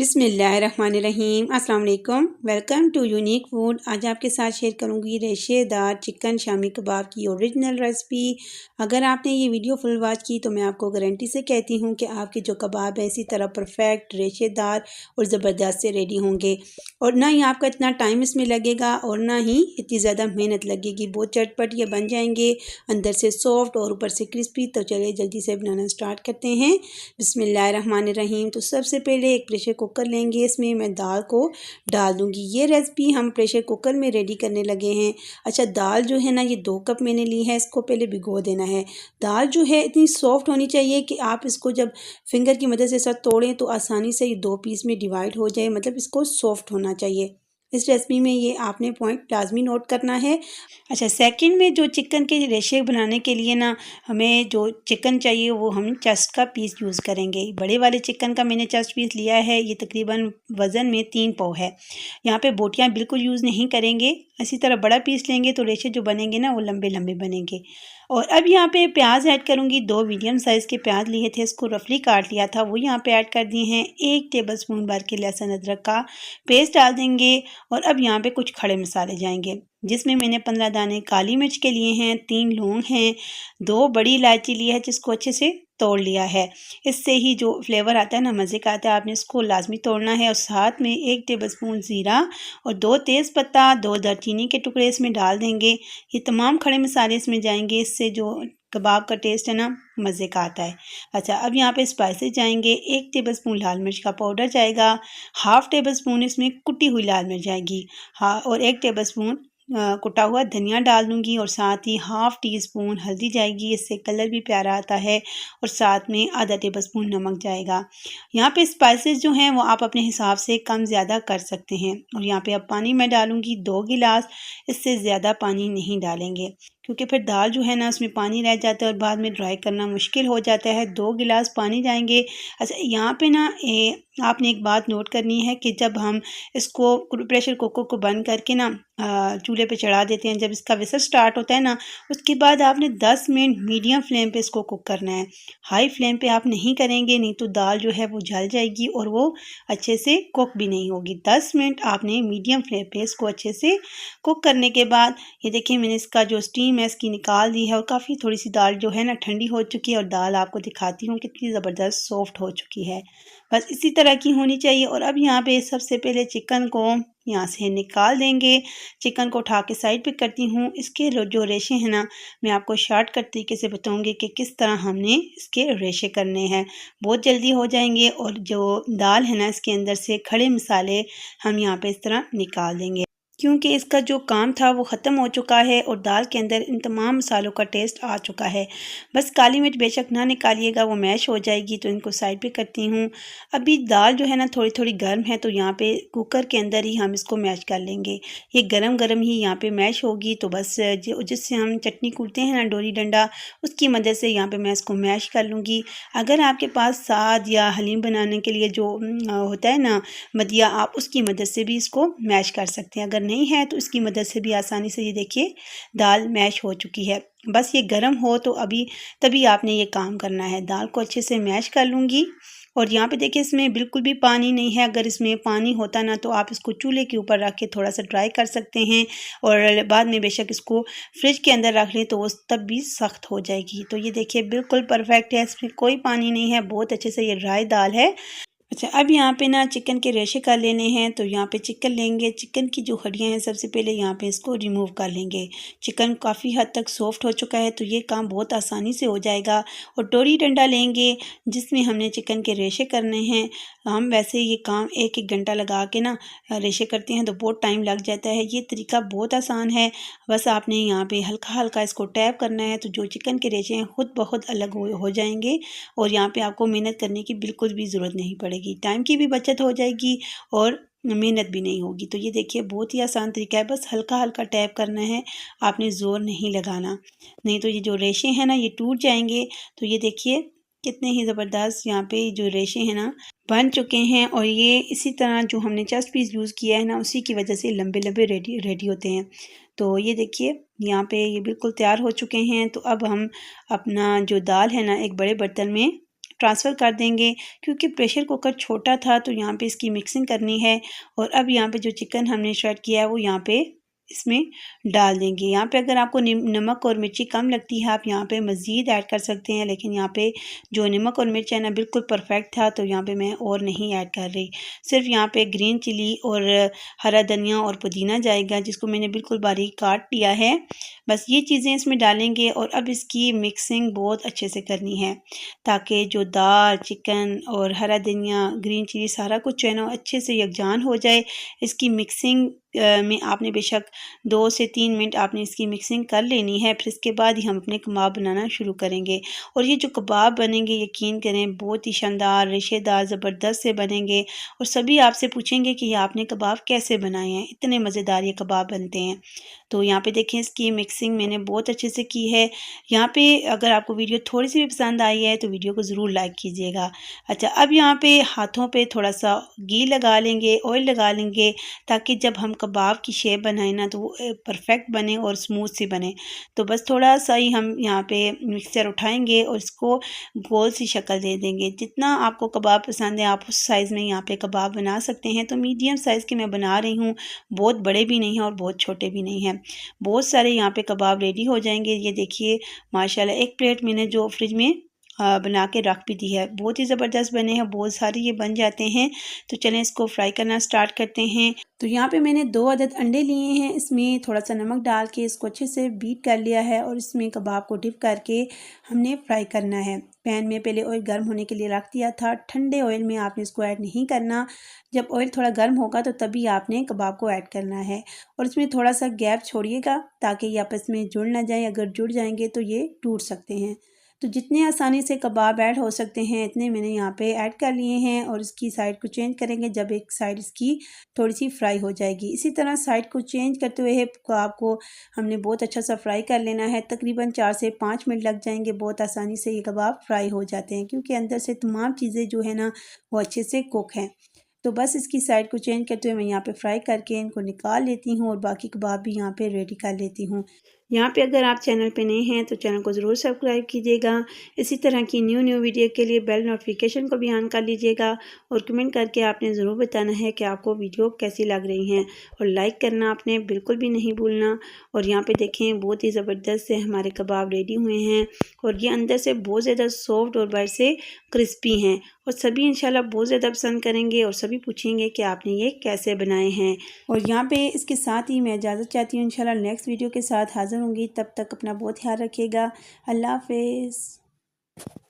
बिस्मिल्लाहिर्रहमानिर्रहीम अस्सलाम वालेकुम। Welcome to unique food. आज आपके साथ शेयर करूंगी रेशेदार चिकन शामी कबाब की ओरिजिनल रेसिपी। अगर आपने ये वीडियो फुल वॉच की तो मैं आपको गारंटी से कहती हूँ कि आपके जो कबाब है इसी तरह परफेक्ट रेशेदार और ज़बरदस्त से रेडी होंगे, और ना ही आपका इतना टाइम इसमें लगेगा और ना ही इतनी ज़्यादा मेहनत लगेगी। बहुत चटपट ये बन जाएंगे, अंदर से सॉफ्ट और ऊपर से क्रिस्पी। तो चलिए जल्दी से बनाना स्टार्ट करते हैं। बिस्मिल्लाहिर्रहमानिर्रहीम। तो सबसे पहले एक प्रेशर कुकर लेंगे, इसमें मैं दाल को डाल दूंगी। ये रेसिपी हम प्रेशर कुकर में रेडी करने लगे हैं। अच्छा, दाल जो है ना ये 2 कप मैंने ली है, इसको पहले भिगो देना है। दाल जो है इतनी सॉफ्ट होनी चाहिए कि आप इसको जब फिंगर की मदद से साथ तोड़ें तो आसानी से ये 2 पीस में डिवाइड हो जाए, मतलब इसको सॉफ्ट होना चाहिए। इस रेसिपी में ये आपने पॉइंट लाजमी नोट करना है। अच्छा, सेकंड में जो चिकन के रेशे बनाने के लिए ना हमें जो चिकन चाहिए वो हम चेस्ट का पीस यूज़ करेंगे। बड़े वाले चिकन का मैंने चेस्ट पीस लिया है, ये तकरीबन वज़न में 3 पाव है। यहाँ पे बोटियाँ बिल्कुल यूज़ नहीं करेंगे। इसी तरह बड़ा पीस लेंगे तो रेशे जो बनेंगे ना वो लंबे लंबे बनेंगे। और अब यहाँ पे प्याज ऐड करूँगी। 2 मीडियम साइज़ के प्याज लिए थे, इसको रफली काट लिया था, वो यहाँ पे ऐड कर दिए हैं। 1 टेबलस्पून भर के लहसुन अदरक का पेस्ट डाल देंगे। और अब यहाँ पे कुछ खड़े मसाले जाएंगे, जिसमें मैंने 15 दाने काली मिर्च के लिए हैं, 3 लौंग हैं, 2 बड़ी इलायची ली है जिसको अच्छे से तोड़ लिया है। इससे ही जो फ्लेवर आता है ना, मज़े का आता है। आपने इसको लाजमी तोड़ना है। और साथ में 1 टेबलस्पून ज़ीरा और 2 तेज़पत्ता, 2 दालचीनी के टुकड़े इसमें डाल देंगे। ये तमाम खड़े मसाले इसमें जाएंगे, इससे जो कबाब का टेस्ट है ना मज़े का आता है। अच्छा, अब यहाँ पे स्पाइसेस जाएंगे। 1 टेबलस्पून लाल मिर्च का पाउडर जाएगा, हाफ़ टेबल स्पून इसमें कुटी हुई लाल मिर्च जाएगी, हाँ, और 1 टेबलस्पून कुटा हुआ धनिया डाल दूंगी। और साथ ही हाफ़ टी स्पून हल्दी जाएगी, इससे कलर भी प्यारा आता है। और साथ में आधा टेबलस्पून नमक जाएगा। यहाँ पे स्पाइसेस जो हैं वो आप अपने हिसाब से कम ज़्यादा कर सकते हैं। और यहाँ पे अब पानी मैं डालूंगी 2 गिलास, इससे ज़्यादा पानी नहीं डालेंगे क्योंकि फिर दाल जो है ना उसमें पानी रह जाता है और बाद में ड्राई करना मुश्किल हो जाता है। 2 गिलास पानी जाएंगे। अच्छा, यहाँ पे ना आपने एक बात नोट करनी है कि जब हम इसको प्रेशर कुकर को बंद करके ना चूल्हे पे चढ़ा देते हैं, जब इसका विसल स्टार्ट होता है ना उसके बाद आपने 10 मिनट मीडियम फ्लेम पे इसको कुक करना है। हाई फ्लेम पे आप नहीं करेंगे, नहीं तो दाल जो है वो जल जाएगी और वो अच्छे से कुक भी नहीं होगी। 10 मिनट आपने मीडियम फ्लेम पे इसको अच्छे से कुक करने के बाद ये देखिए मैंने इसका जो स्टीम है इसकी निकाल दी है और काफ़ी थोड़ी सी दाल जो है ना ठंडी हो चुकी है। और दाल आपको दिखाती हूँ कितनी ज़बरदस्त सॉफ्ट हो चुकी है। बस इसी तरह की होनी चाहिए। और अब यहाँ पे सबसे पहले चिकन को यहाँ से निकाल देंगे। चिकन को उठा के साइड पे करती हूँ। इसके जो रेशे हैं ना मैं आपको शॉर्टकट तरीके से बताऊँगी कि किस तरह हमने इसके रेशे करने हैं, बहुत जल्दी हो जाएंगे। और जो दाल है ना इसके अंदर से खड़े मसाले हम यहाँ पे इस तरह निकाल देंगे, क्योंकि इसका जो काम था वो ख़त्म हो चुका है और दाल के अंदर इन तमाम मसालों का टेस्ट आ चुका है। बस काली मिर्च बेशक ना निकालिएगा, वो मैश हो जाएगी। तो इनको साइड पे करती हूँ। अभी दाल जो है ना थोड़ी थोड़ी गर्म है, तो यहाँ पे कुकर के अंदर ही हम इसको मैश कर लेंगे। ये गरम गरम ही यहाँ पे मैश होगी। तो बस जिससे हम चटनी कूटते हैं ना डोरी डंडा, उसकी मदद से यहाँ पर मैं इसको मैश कर लूँगी। अगर आपके पास साग या हलीम बनाने के लिए जो होता है ना मदिया, आप उसकी मदद से भी इसको मैश कर सकते हैं। अगर नहीं है तो इसकी मदद से भी आसानी से ये देखिए दाल मैश हो चुकी है। बस ये गर्म हो तो तभी आपने ये काम करना है। दाल को अच्छे से मैश कर लूँगी। और यहाँ पे देखिए इसमें बिल्कुल भी पानी नहीं है। अगर इसमें पानी होता ना तो आप इसको चूल्हे के ऊपर रख के थोड़ा सा ड्राई कर सकते हैं और बाद में बेशक इसको फ्रिज के अंदर रख लें तो वो तब भी सख्त हो जाएगी। तो ये देखिए बिल्कुल परफेक्ट है, इसमें कोई पानी नहीं है, बहुत अच्छे से ये ड्राई दाल है। अच्छा, अब यहाँ पे ना चिकन के रेशे कर लेने हैं। तो यहाँ पे चिकन लेंगे, चिकन की जो हड्डियाँ हैं सबसे पहले यहाँ पे इसको रिमूव कर लेंगे। चिकन काफ़ी हद तक सॉफ्ट हो चुका है तो ये काम बहुत आसानी से हो जाएगा। और डोरी डंडा लेंगे जिसमें हमने चिकन के रेशे करने हैं। हम वैसे ये काम 1-1 घंटा लगा के ना रेशे करते हैं तो बहुत टाइम लग जाता है। ये तरीका बहुत आसान है, बस आपने यहाँ पे हल्का हल्का इसको टैप करना है तो जो चिकन के रेशे हैं खुद ब खुद अलग हो जाएंगे। और यहाँ पे आपको मेहनत करने की बिल्कुल भी ज़रूरत नहीं पड़ेगी, टाइम की भी बचत हो जाएगी और मेहनत भी नहीं होगी। तो ये देखिए बहुत ही आसान तरीका है, बस हल्का हल्का टैप करना है, आपने ज़ोर नहीं लगाना, नहीं तो ये जो रेशे हैं ना ये टूट जाएंगे। तो ये देखिए कितने ही ज़बरदस्त यहाँ पे जो रेशे हैं ना बन चुके हैं। और ये इसी तरह जो हमने चेस्ट पीस यूज़ किया है ना उसी की वजह से लंबे लंबे रेडी होते हैं। तो ये देखिए यहाँ पे ये बिल्कुल तैयार हो चुके हैं। तो अब हम अपना जो दाल है ना एक बड़े बर्तन में ट्रांसफ़र कर देंगे, क्योंकि प्रेशर कुकर छोटा था तो यहाँ पे इसकी मिक्सिंग करनी है। और अब यहाँ पे जो चिकन हमने श्रेड किया है वो यहाँ पे इसमें डाल देंगे। यहाँ पे अगर आपको नमक और मिर्ची कम लगती है आप यहाँ पे मज़ीद ऐड कर सकते हैं, लेकिन यहाँ पे जो नमक और मिर्च है ना बिल्कुल परफेक्ट था, तो यहाँ पे मैं और नहीं ऐड कर रही। सिर्फ यहाँ पे ग्रीन चिली और हरा धनिया और पुदीना जाएगा, जिसको मैंने बिल्कुल बारीक काट लिया है। बस ये चीज़ें इसमें डालेंगे और अब इसकी मिक्सिंग बहुत अच्छे से करनी है, ताकि जो दाल, चिकन और हरा धनिया, ग्रीन चिली सारा कुछ जो है ना अच्छे से यकजान हो जाए। इसकी मिक्सिंग में आपने बेशक 2 से 3 मिनट आपने इसकी मिक्सिंग कर लेनी है, फिर इसके बाद ही हम अपने कबाब बनाना शुरू करेंगे। और ये जो कबाब बनेंगे यकीन करें बहुत ही शानदार, रेशेदार, ज़बरदस्त से बनेंगे। और सभी आपसे पूछेंगे कि ये आपने कबाब कैसे बनाए हैं, इतने मज़ेदार ये कबाब बनते हैं। तो यहाँ पे देखें इसकी मिक्सिंग मैंने बहुत अच्छे से की है। यहाँ पे अगर आपको वीडियो थोड़ी सी भी पसंद आई है तो वीडियो को ज़रूर लाइक कीजिएगा। अच्छा, अब यहाँ पे हाथों पे थोड़ा सा घी लगा लेंगे, ऑयल लगा लेंगे, ताकि जब हम कबाब की शेप बनाए ना तो वो परफेक्ट बने और स्मूथ सी बने। तो बस थोड़ा सा ही हम यहाँ पे मिक्सचर उठाएंगे और इसको गोल सी शक्ल दे देंगे। जितना आपको कबाब पसंद है आप उस साइज़ में यहाँ पे कबाब बना सकते हैं। तो मीडियम साइज़ के मैं बना रही हूँ, बहुत बड़े भी नहीं हैं और बहुत छोटे भी नहीं हैं। बहुत सारे यहाँ पे कबाब रेडी हो जाएंगे। ये देखिए माशाल्लाह, एक प्लेट मैंने जो फ्रिज में बना के रख भी दी है, बहुत ही ज़बरदस्त बने हैं, बहुत सारे ये बन जाते हैं। तो चलें इसको फ्राई करना स्टार्ट करते हैं। तो यहाँ पे मैंने 2 अदद अंडे लिए हैं, इसमें थोड़ा सा नमक डाल के इसको अच्छे से बीट कर लिया है और इसमें कबाब को डिप करके हमने फ्राई करना है। पैन में पहले ऑयल गर्म होने के लिए रख दिया था, ठंडे ऑयल में आपने इसको ऐड नहीं करना। जब ऑयल थोड़ा गर्म होगा तो तभी आपने कबाब को ऐड करना है। और इसमें थोड़ा सा गैप छोड़िएगा ताकि ये आपस में जुड़ ना जाए, अगर जुड़ जाएंगे तो ये टूट सकते हैं। तो जितने आसानी से कबाब ऐड हो सकते हैं इतने मैंने यहाँ पे ऐड कर लिए हैं। और इसकी साइड को चेंज करेंगे जब एक साइड इसकी थोड़ी सी फ्राई हो जाएगी। इसी तरह साइड को चेंज करते हुए कबाब को हमने बहुत अच्छा सा फ्राई कर लेना है। तकरीबन 4 से 5 मिनट लग जाएंगे। बहुत आसानी से ये कबाब फ्राई हो जाते हैं, क्योंकि अंदर से तमाम चीज़ें जो है ना वो अच्छे से कुक हैं। तो बस इसकी साइड को चेंज करते हुए मैं यहाँ पे फ्राई करके इनको निकाल लेती हूँ और बाकी कबाब भी यहाँ पे रेडी कर लेती हूँ। यहाँ पे अगर आप चैनल पे नए हैं तो चैनल को ज़रूर सब्सक्राइब कीजिएगा। इसी तरह की न्यू वीडियो के लिए बेल नोटिफिकेशन को भी ऑन कर लीजिएगा। और कमेंट करके आपने ज़रूर बताना है कि आपको वीडियो कैसी लग रही हैं, और लाइक करना आपने बिल्कुल भी नहीं भूलना। और यहाँ पे देखें बहुत ही ज़बरदस्त से हमारे कबाब रेडी हुए हैं, और ये अंदर से बहुत ज़्यादा सॉफ्ट और बाहर से क्रिस्पी हैं। और सभी इंशाल्लाह बहुत ज़्यादा पसंद करेंगे और सभी पूछेंगे कि आपने ये कैसे बनाए हैं। और यहाँ पे इसके साथ ही मैं इजाज़त चाहती हूँ, इंशाल्लाह नेक्स्ट वीडियो के साथ हाज़िर होंगी। तब तक अपना बहुत ख्याल रखिएगा। अल्लाह हाफ़िज़।